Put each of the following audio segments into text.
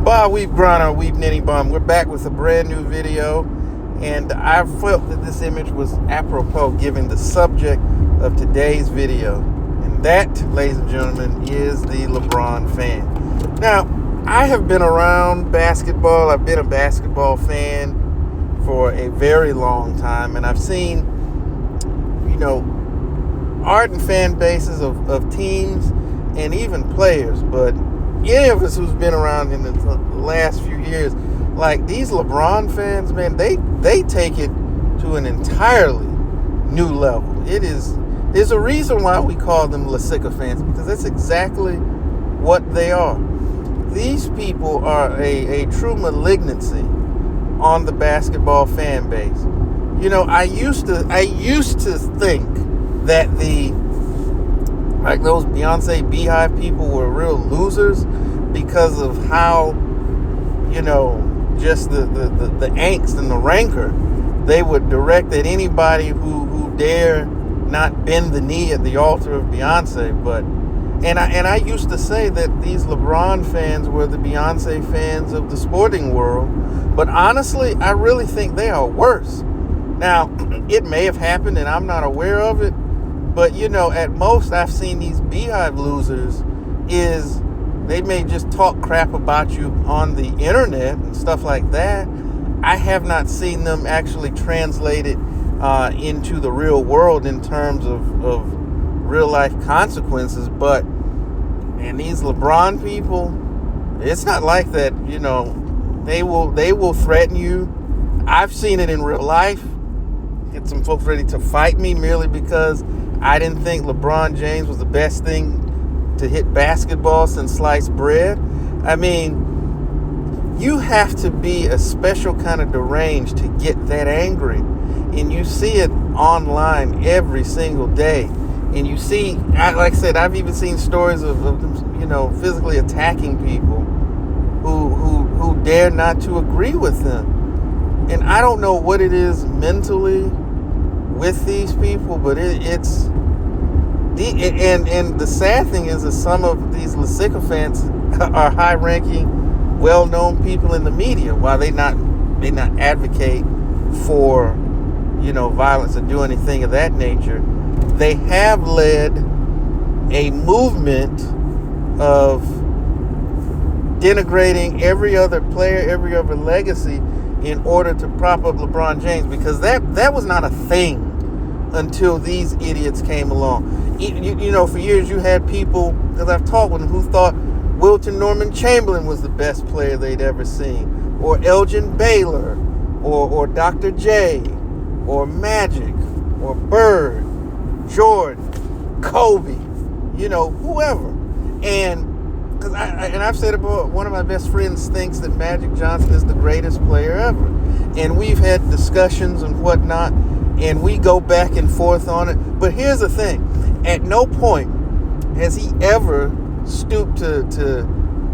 Bar Weave Griner, Weave Knitting Bum. We're back with a brand new video, and I felt that this image was apropos given the subject of today's video. And that, ladies and gentlemen, is the LeBron fan. Now, I have been around basketball. I've been a basketball fan for a very long time, and I've seen, ardent fan bases of teams and even players, but any of us who's been around in the last few years, like these LeBron fans, man, they take it to an entirely new level. There's a reason why we call them LeSychophants, because that's exactly what they are. These people are a true malignancy on the basketball fan base. I used to think that those Beyonce Beehive people were real losers because of how, just the angst and the rancor they would direct at anybody who dare not bend the knee at the altar of Beyonce. And I used to say that these LeBron fans were the Beyonce fans of the sporting world, but honestly, I really think they are worse. Now, it may have happened and I'm not aware of it, but, at most I've seen these Beehive losers is they may just talk crap about you on the internet and stuff like that. I have not seen them actually translate it into the real world in terms of real life consequences. And these LeBron people, it's not like that. They will threaten you. I've seen it in real life. Get some folks ready to fight me merely because I didn't think LeBron James was the best thing to hit basketball since sliced bread. I mean, you have to be a special kind of deranged to get that angry. And you see it online every single day. And you see, like I said, I've even seen stories of them, physically attacking people who dare not to agree with them. And I don't know what it is mentally with these people, but it's the sad thing is that some of these LeSychophants are high-ranking, well-known people in the media. While they not advocate for violence or do anything of that nature, they have led a movement of denigrating every other player, every other legacy, in order to prop up LeBron James, because that was not a thing until these idiots came along. For years you had people, because I've talked with them, who thought Wilton Norman Chamberlain was the best player they'd ever seen, or Elgin Baylor, or Dr. J, or Magic, or Bird, Jordan, Kobe, whoever. And because I've said about one of my best friends thinks that Magic Johnson is the greatest player ever, and we've had discussions and whatnot, and we go back and forth on it. But here's the thing: at no point has he ever stooped to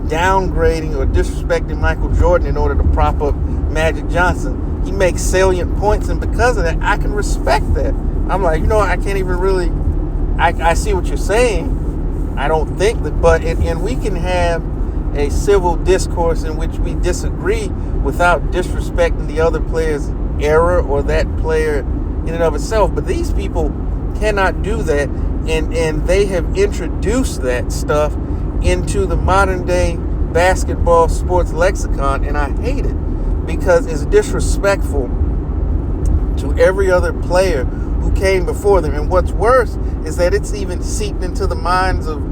downgrading or disrespecting Michael Jordan in order to prop up Magic Johnson. He makes salient points, and because of that, I can respect that. I'm like, I can't even really. I see what you're saying. I don't think that, and we can have a civil discourse in which we disagree without disrespecting the other player's error or that player in and of itself. But these people cannot do that, and they have introduced that stuff into the modern day basketball sports lexicon, and I hate it because it's disrespectful to every other player who came before them. And what's worse is that it's even seeped into the minds of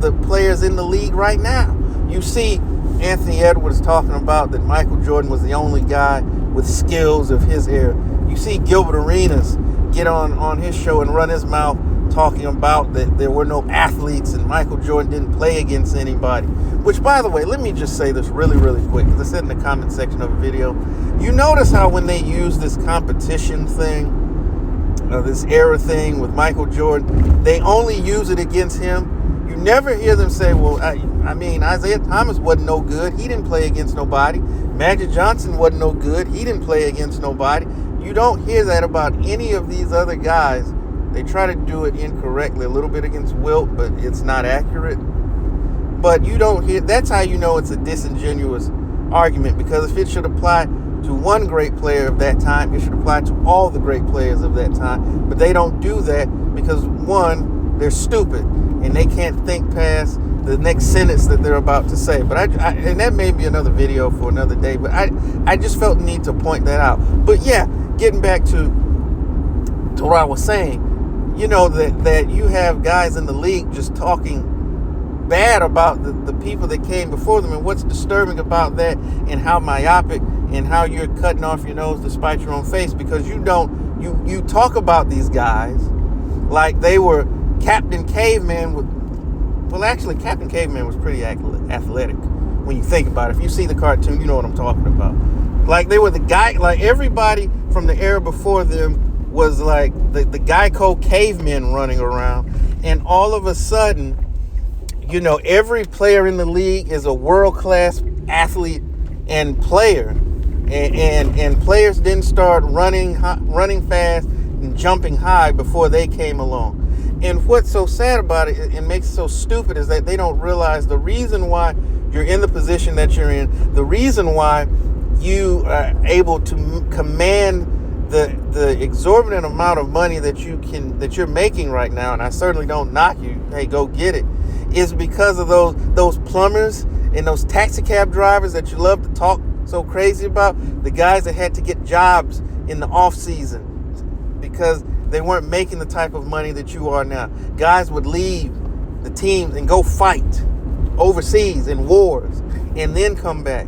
the players in the league right now. You see Anthony Edwards talking about that Michael Jordan was the only guy with skills of his era. You see Gilbert Arenas get on his show and run his mouth talking about that there were no athletes and Michael Jordan didn't play against anybody. Which, by the way, let me just say this really, really quick, because I said in the comment section of a video, you notice how when they use this competition thing, this era thing with Michael Jordan, they only use it against him. You never hear them say, well, I mean, Isaiah Thomas wasn't no good. He didn't play against nobody. Magic Johnson wasn't no good. He didn't play against nobody. You don't hear that about any of these other guys. They try to do it incorrectly, a little bit against Wilt, but it's not accurate. But you don't hear. That's how you know it's a disingenuous argument, because if it should apply to one great player of that time, it should apply to all the great players of that time. But they don't do that because, one, they're stupid and they can't think past the next sentence that they're about to say. But and that may be another video for another day, but I just felt the need to point that out. But yeah, getting back to what I was saying, that you have guys in the league just talking bad about the people that came before them, and what's disturbing about that, and how myopic and how you're cutting off your nose to spite your own face, because you talk about these guys like they were Captain Caveman actually Captain Caveman was pretty athletic when you think about it. If you see the cartoon, you know what I'm talking about. Like they were the guy, like everybody from the era before them was like the Geico cavemen running around, and all of a sudden, every player in the league is a world-class athlete and player, and players didn't start running fast and jumping high before they came along. And what's so sad about it and makes it so stupid is that they don't realize the reason why you're in the position that you're in, the reason why you are able to command the exorbitant amount of money that you're making right now, and I certainly don't knock you, hey, go get it, is because of those plumbers and those taxi cab drivers that you love to talk so crazy about, the guys that had to get jobs in the off season because they weren't making the type of money that you are now. Guys would leave the teams and go fight overseas in wars and then come back.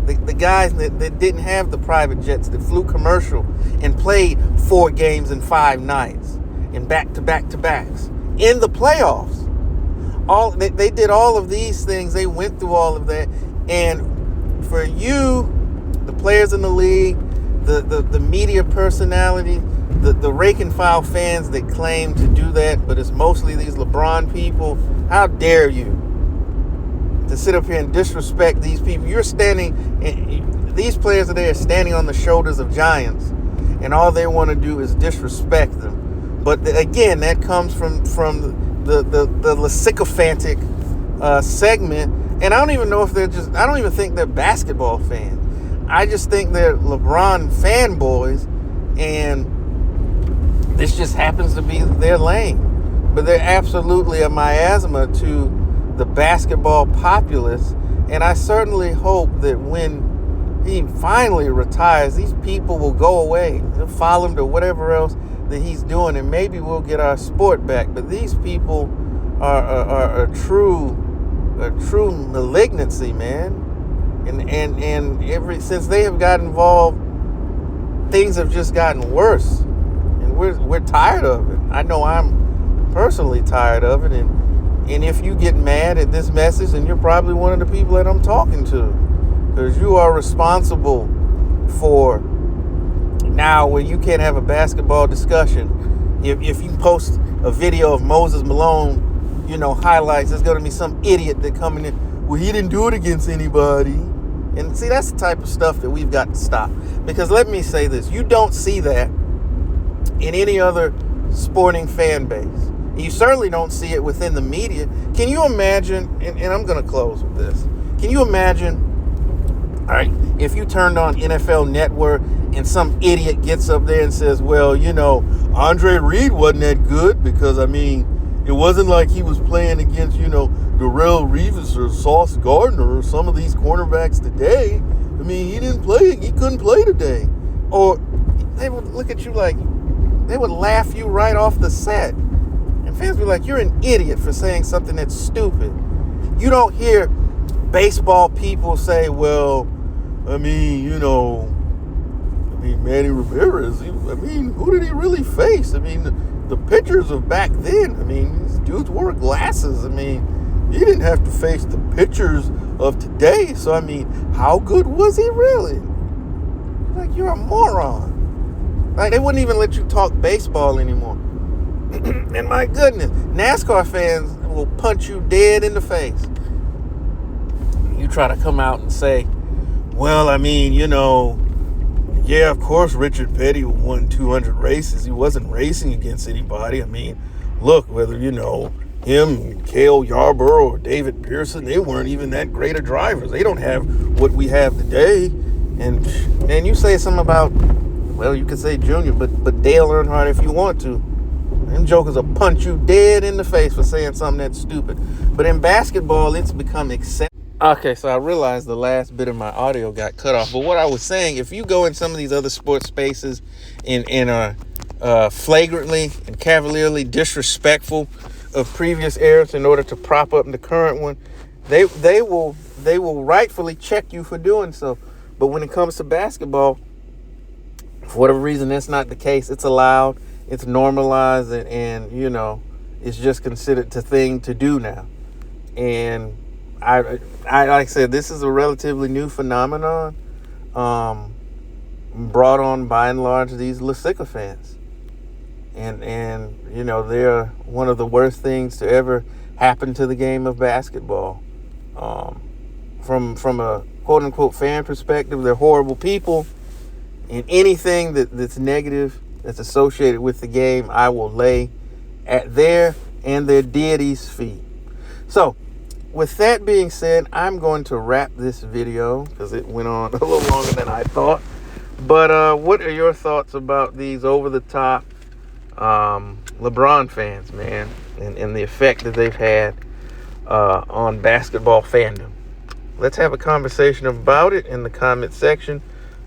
The guys that didn't have the private jets, that flew commercial and played 4 games in 5 nights and back-to-backs in the playoffs. They did all of these things. They went through all of that. And for you, the players in the league, the media personality, the rake and file fans that claim to do that, but it's mostly these LeBron people, how dare you to sit up here and disrespect these people? You're these players are there standing on the shoulders of giants, and all they want to do is disrespect them. But again, that comes from the LeSychophantic segment, and I don't even know if I don't even think they're basketball fans. I just think they're LeBron fanboys, and this just happens to be their lane. But they're absolutely a miasma to the basketball populace, and I certainly hope that when he finally retires, these people will go away. They'll follow him to whatever else that he's doing, and maybe we'll get our sport back. But these people are a true malignancy, man. And since they have got involved, things have just gotten worse, and we're tired of it. I know I'm personally tired of it, and if you get mad at this message, then you're probably one of the people that I'm talking to, because you are responsible for now where you can't have a basketball discussion. If you post a video of Moses Malone, highlights, there's going to be some idiot that coming in, well, he didn't do it against anybody. And see, that's the type of stuff that we've got to stop. Because let me say this, you don't see that in any other sporting fan base. You certainly don't see it within the media. Can you imagine, and I'm going to close with this, can you imagine, all right, if you turned on NFL Network and some idiot gets up there and says, well, Andre Reed wasn't that good because, it wasn't like he was playing against, Darrelle Revis or Sauce Gardner or some of these cornerbacks today. He didn't play, he couldn't play today. Or they would look at you like, they would laugh you right off the set. And fans be like, you're an idiot for saying something that's stupid. You don't hear baseball people say, well, Manny Ramirez, who did he really face? The pitchers of back then, these dudes wore glasses. He didn't have to face the pitchers of today. So, how good was he really? Like, you're a moron. Like, they wouldn't even let you talk baseball anymore. And my goodness, NASCAR fans will punch you dead in the face. You try to come out and say, well, yeah, of course, Richard Petty won 200 races. He wasn't racing against anybody. Look, whether, him, Cale Yarborough, or David Pearson, they weren't even that great of drivers. They don't have what we have today. And you say something about, well, you could say Junior, but Dale Earnhardt if you want to. Them jokers will punch you dead in the face for saying something that's stupid. But in basketball, it's become accepted. Okay, so I realized the last bit of my audio got cut off. But what I was saying, if you go in some of these other sports spaces and are flagrantly and cavalierly disrespectful of previous eras in order to prop up the current one, they will rightfully check you for doing so. But when it comes to basketball, for whatever reason, that's not the case. It's allowed. It's normalized, and you know, it's just considered the thing to do now. And I like I said, this is a relatively new phenomenon, brought on by and large these LeSychophants, and you know, they're one of the worst things to ever happen to the game of basketball. From a quote unquote fan perspective, they're horrible people, and anything that's negative that's associated with the game, I will lay at their and their deities' feet. So, with that being said, I'm going to wrap this video because it went on a little longer than I thought. But what are your thoughts about these over-the-top LeBron fans, man, and the effect that they've had on basketball fandom? Let's have a conversation about it in the comment section.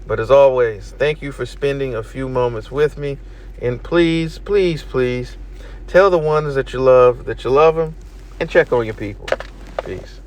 But as always, thank you for spending a few moments with me. And please, please, please tell the ones that you love them, and check on your people. Peace.